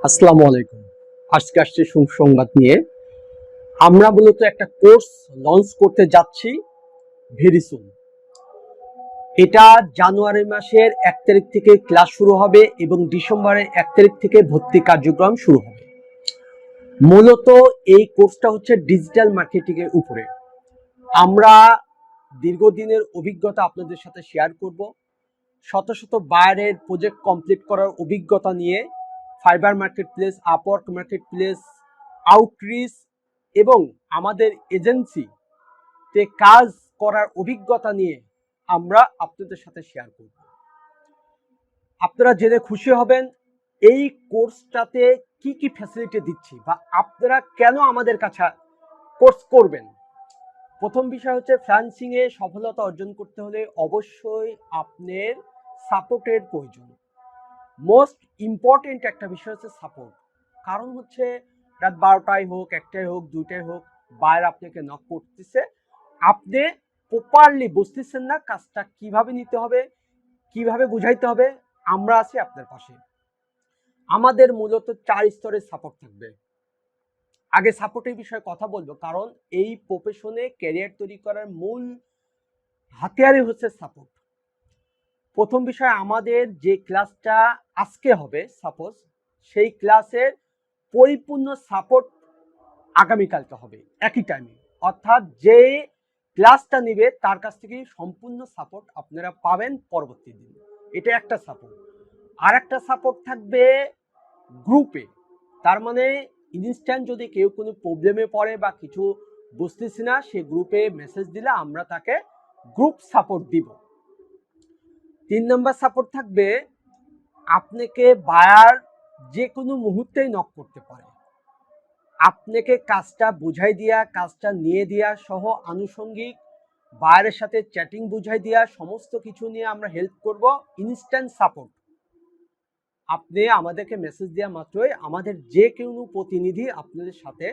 আসসালামু আলাইকুম। আজকে আসছে সুসংবাদ নিয়ে। আমরা মূলত একটা কোর্স লঞ্চ করতে যাচ্ছি ভেরি সুন। এটা জানুয়ারি মাসের 1 তারিখ থেকে ক্লাস শুরু হবে এবং ডিসেম্বরের 1 তারিখ থেকে ভর্তি কার্যক্রম শুরু হবে। মূলত এই কোর্সটা হচ্ছে ডিজিটাল মার্কেটিং এর উপরে। আমরা দীর্ঘদিনের অভিজ্ঞতা আপনাদের সাথে শেয়ার করব। শত শত বায়ারের প্রজেক্ট কমপ্লিট করার অভিজ্ঞতা নিয়ে fibre market place, Upwork market place, outreach এবং আমাদের এজেন্সিতে কাজ করার অভিজ্ঞতা নিয়ে আমরা আপনাদের সাথে শেয়ার করব। আপনারা জেনে খুশি হবেন এই কোর্সটাতে কি কি ফ্যাসিলিটি দিচ্ছি বা আপনারা কেন আমাদের কাছে কোর্স করবেন। প্রথম বিষয় হচ্ছে ফ্রিল্যান্সিং এ সফলতা অর্জন করতে হলে অবশ্যই আপনার সাপোর্টের প্রয়োজন। মোস্ট ইম্পর্টেন্ট একটা বিষয় হচ্ছে সাপোর্ট। কারণ হচ্ছে রাত 12টায় হোক, 1টায় হোক, 2টায় হোক, বায়ার আপনাকে নক করতেছে, আপনি প্রপারলি বুঝতেছেন না কাজটা কিভাবে নিতে হবে, কিভাবে বুঝাইতে হবে। আমরা আছি আপনার পাশে। আমাদের মূলত 4 স্তরের সাপোর্ট থাকবে। আগে সাপোর্টের বিষয়ে কথা বলবো, কারণ এই প্রফেশনে ক্যারিয়ার তৈরি করার মূল হাতিয়ারই হচ্ছে সাপোর্ট। প্রথম বিষয়, আমাদের যে ক্লাসটা আজকে হবে সাপোজ, সেই ক্লাসের পরিপূর্ণ সাপোর্ট আগামীকালকে হবে একই টাইমে। অর্থাৎ যে ক্লাসটা নেবে তার কাছ থেকে সম্পূর্ণ সাপোর্ট আপনারা পাবেন পরবর্তী দিন। এটা একটা সাপোর্ট। আর একটা সাপোর্ট থাকবে গ্রুপে। তার মানে ইনস্ট্যান্ট যদি কেউ কোনো প্রবলেমে পড়ে বা কিছু বুঝতেছি না, সে গ্রুপে মেসেজ দিলে আমরা তাকে গ্রুপ সাপোর্ট দিব। 3 নম্বর সাপোর্ট থাকবে, আপনাকে বায়ার যে কোনো মুহূর্তেই নক করতে পারে। আপনাকে কাজটা বুঝাই দিয়া, কাজটা নিয়ে দেওয়া সহ আনুষঙ্গিক বায়ারের সাথে চ্যাটিং বুঝাই দেওয়া, সমস্ত কিছু নিয়ে আমরা হেল্প করব। Instant support. আপনি আমাদেরকে মেসেজ দেওয়া মাত্রই আমাদের যে কোনো প্রতিনিধি আপনাদের সাথে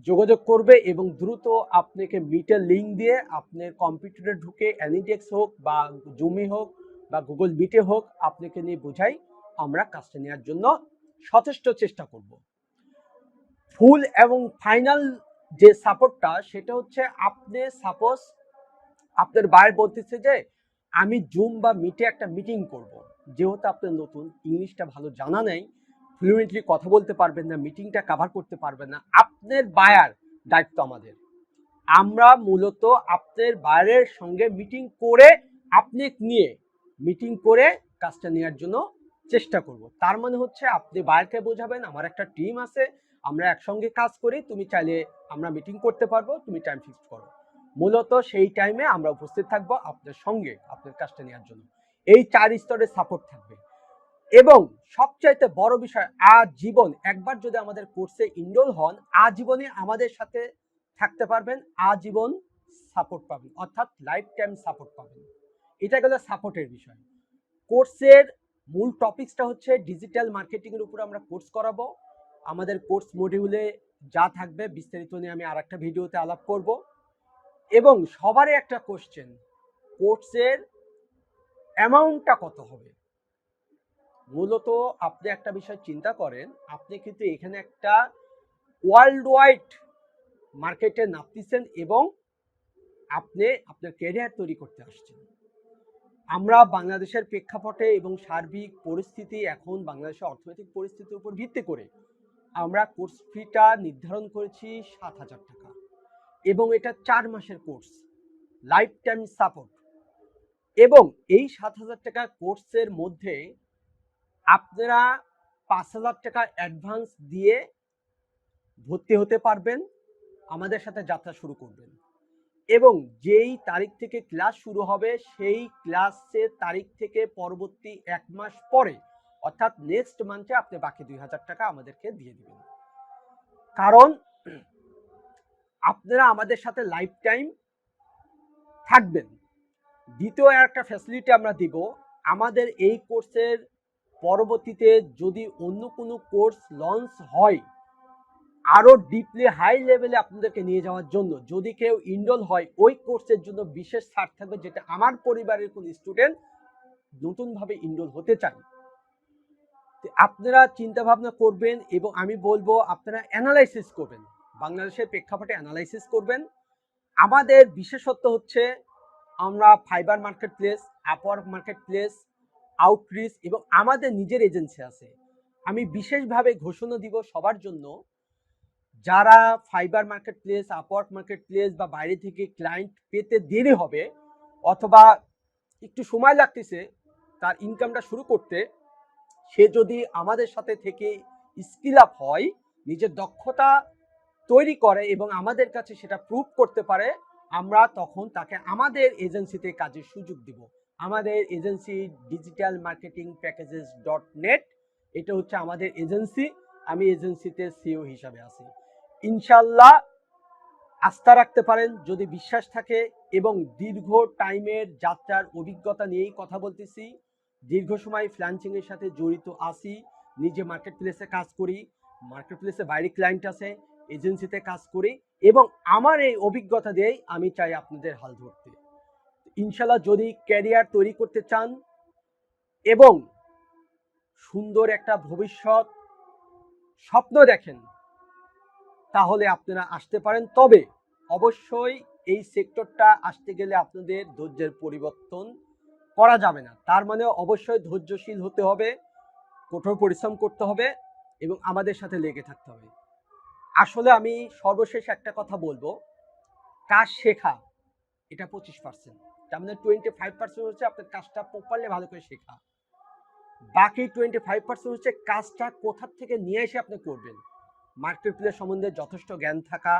যোগাযোগ করবে এবং দ্রুত আপনাকে মিটের লিঙ্ক দিয়ে আপনার কম্পিউটারে ঢুকে অ্যানিডেক্স হোক বা জুমি হোক বা গুগল মিটে হোক, আপনাকে নিয়ে বুঝাই আমরা কাজটা নেওয়ার জন্য যথেষ্ট চেষ্টা করব। ফুল এবং ফাইনাল যে সাপোর্টটা, সেটা হচ্ছে আপনি সাপোজ আপনার বায়ার বলতেছে যে আমি জুম বা মিটে একটা মিটিং করব, যেহেতু আপনার নতুন, ইংলিশটা ভালো জানা নেই, ফ্লুয়েন্টলি কথা বলতে পারবেন না, মিটিংটা কভার করতে পারবেন না, আপনার বায়ার দায়িত্ব আমাদের। আমরা মূলত আপনার বায়ারের সঙ্গে মিটিং করে আপনি নিয়ে মিটিং করে কাজটা নেওয়ার জন্য চেষ্টা করব। তার মানে হচ্ছে আপনি বায়ারকে বোঝাবেন আমার একটা টিম আছে, আমরা একসঙ্গে কাজ করি, তুমি চাইলে আমরা মিটিং করতে পারবো, তুমি টাইম ফিক্স করো। মূলত সেই টাইমে আমরা উপস্থিত থাকবো আপনার সঙ্গে আপনার কাজটা নেওয়ার জন্য। এই 4 স্তরের সাপোর্ট থাকবে। এবং সবচাইতে বড় বিষয়, আজীবন একবার যদি আমাদের কোর্সে ইনরোল হন, আজীবনে আমাদের সাথে থাকতে পারবেন, আজীবন সাপোর্ট পাবেন, অর্থাৎ লাইফ টাইম সাপোর্ট পাবেন। এটা গেল সাপোর্টের বিষয়। কোর্সের মূল টপিকসটা হচ্ছে ডিজিটাল মার্কেটিং এর উপর আমরা কোর্স করাবো। আমাদের কোর্স মডিউলে যা থাকবে বিস্তারিত নিয়ে আমি আরেকটা ভিডিওতে আলাপ করব। এবং সবারই একটা কোশ্চেন, কোর্সের অ্যামাউন্টটা কত হবে। মূলত আপনি একটা বিষয় চিন্তা করেন, আপনি কিন্তু এখানে একটা ওয়ার্ল্ড ওয়াইড মার্কেটে নামতেছেন এবং আপনি আপনার ক্যারিয়ার তৈরি করতে আসছেন। আমরা বাংলাদেশের প্রেক্ষাপটে এবং সার্বিক পরিস্থিতি, এখন বাংলাদেশের অর্থনৈতিক পরিস্থিতির উপর ভিত্তি করে আমরা কোর্স ফিটা নির্ধারণ করেছি 7,000 টাকা এবং এটা 4 মাসের কোর্স, লাইফ টাইম সাপোর্ট। এবং এই 7,000 টাকা কোর্সের মধ্যে আপনারা 5,000 টাকা অ্যাডভান্স দিয়ে ভর্তি হতে পারবেন, আমাদের সাথে যাত্রা শুরু করবেন। এবং যেই তারিখ থেকে ক্লাস শুরু হবে সেই ক্লাসের তারিখ থেকে পরবর্তী 1 মাস পরে, অর্থাৎ নেক্সট মান্থে আপনি বাকি 2,000 টাকা আমাদেরকে দিয়ে দিবেন। কারণ আপনারা আমাদের সাথে লাইফ টাইম থাকবেন। দ্বিতীয় একটা ফ্যাসিলিটি আমরা দিব, আমাদের এই কোর্সের পরবর্তীতে যদি অন্য কোনো কোর্স লঞ্চ হয়, আরো ডিপলি হাই লেভেলে আপনাদেরকে নিয়ে যাওয়ার জন্য যদি কেউ ইনরোল হয়, ওই কোর্সের জন্য বিশেষ ছাড় থাকবে, যেটা আমার পরিবারের কোন স্টুডেন্ট নতুনভাবে ইনরোল হতে চান আপনারা চিন্তা ভাবনা করবেন এবং আমি বলবো আপনারা অ্যানালাইসিস করবেন, বাংলাদেশের প্রেক্ষাপটে অ্যানালাইসিস করবেন। আমাদের বিশেষত্ব হচ্ছে আমরা fibre market place, Upwork market place, outreach এবং আমাদের নিজের এজেন্সি আছে। আমি বিশেষভাবে ঘোষণা দিব সবার জন্য, যারা fibre market place, Upwork market place বা বাইরে থেকে ক্লায়েন্ট পেতে দেরি হবে অথবা একটু সময় লাগতেছে তার ইনকামটা শুরু করতে, সে যদি আমাদের সাথে থেকে স্কিল আপ হয়, নিজের দক্ষতা তৈরি করে এবং আমাদের কাছে সেটা প্রুভ করতে পারে, আমরা তখন তাকে আমাদের এজেন্সিতে কাজের সুযোগ দিব। আমাদের agency digital marketing packages .net, এটা হচ্ছে আমাদের এজেন্সি। আমি এজেন্সিতে সিইও হিসাবে আছি। ইনশাল্লাহ আস্থা রাখতে পারেন যদি বিশ্বাস থাকে, এবং দীর্ঘ টাইমের যাত্রার অভিজ্ঞতা নিয়েই কথা বলতেছি। দীর্ঘ সময় ফ্রিল্যান্সিং এর সাথে জড়িত আছি, নিজে মার্কেট প্লেসে কাজ করি, মার্কেট প্লেসে বাইরে ক্লায়েন্ট আছে, এজেন্সিতে কাজ করি, এবং আমার এই অভিজ্ঞতা দিয়েই আমি চাই আপনাদের হাল ধরতে। ইনশাল্লাহ যদি ক্যারিয়ার তৈরি করতে চান এবং সুন্দর একটা ভবিষ্যৎ স্বপ্ন দেখেন, তাহলে আপনারা আসতে পারেন। তবে অবশ্যই এই সেক্টরটা আসতে গেলে আপনাদের ধৈর্যের পরিবর্তন করা যাবে না। তার মানে অবশ্যই ধৈর্যশীল হতে হবে, কঠোর পরিশ্রম করতে হবে এবং আমাদের সাথে লেগে থাকতে হবে। আসলে আমি সর্বশেষ একটা কথা বলবো, কাজ শেখা এটা 25%, তার মানে 25% হচ্ছে আপনার কাজটা প্রপারলি ভালো করে শেখা। বাকি 25% হচ্ছে কাজটা কোথা থেকে নিয়ে এসে আপনি করবেন। মার্কেট প্লেস সম্বন্ধে যথেষ্ট জ্ঞান থাকা,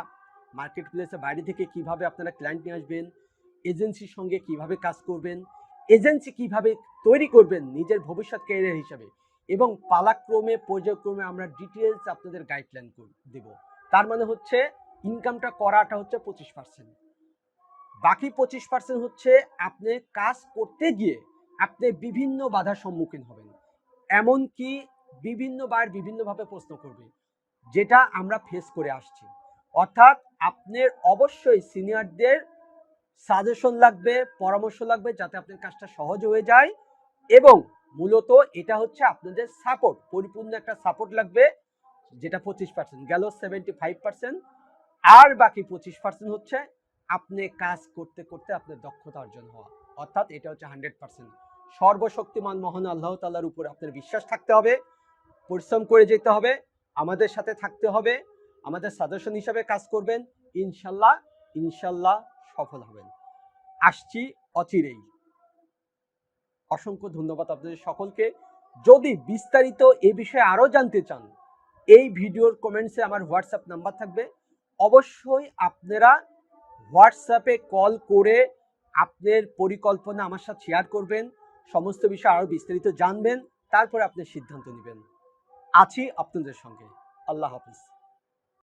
মার্কেট প্লেসে বাইরে থেকে কিভাবে আপনারা ক্লায়েন্ট নিয়ে আসবেন, এজেন্সির সঙ্গে কিভাবে কাজ করবেন, এজেন্সি কিভাবে তৈরি করবেন নিজের ভবিষ্যৎ ক্যারিয়ার হিসাবে, এবং পালাক্রমে পর্যায়ক্রমে আমরা ডিটেলস আপনাদের গাইডলাইন দেব। তার মানে হচ্ছে ইনকামটা করাটা হচ্ছে 25%, বাকি 25% হচ্ছে আপনি কাজ করতে গিয়ে আপনি বিভিন্ন বাধার সম্মুখীন হবেন, এমনকি বিভিন্নবার বিভিন্নভাবে প্রশ্ন করবে, যেটা আমরা ফেস করে আসছি। অর্থাৎ আপনার অবশ্যই সিনিয়রদের সাজেশন লাগবে, পরামর্শ লাগবে, যাতে আপনার কাজটা সহজ হয়ে যায়। এবং মূলত এটা হচ্ছে আপনাদের সাপোর্ট, পরিপূর্ণ একটা সাপোর্ট লাগবে, যেটা 25% গেল। 75% আর বাকি 25% হচ্ছে আপনি কাজ করতে করতে আপনার দক্ষতা অর্জন হওয়া, অর্থাৎ এটা হচ্ছে 100%। সর্বশক্তিমান মহান আল্লাহ তাআলার উপরে আপনার বিশ্বাস থাকতে হবে, পরিশ্রম করে যেতে হবে, আমাদের সাথে থাকতে হবে, আমাদের সাজেশন হিসাবে কাজ করবেন, ইনশাল্লাহ ইনশাল্লাহ সফল হবেন। আসছি অচিরেই। অসংখ্য ধন্যবাদ আপনাদের সকলকে। যদি বিস্তারিত এই বিষয়ে আরো জানতে চান, এই ভিডিওর কমেন্টসে আমার হোয়াটসঅ্যাপ নাম্বার থাকবে, অবশ্যই আপনারা হোয়াটসঅ্যাপে কল করে আপনার পরিকল্পনা আমার সাথে শেয়ার করবেন, সমস্ত বিষয় আরো বিস্তারিত জানবেন, তারপরে আপনি সিদ্ধান্ত নেবেন। আছি আপনাদের সঙ্গে। আল্লাহ হাফিজ।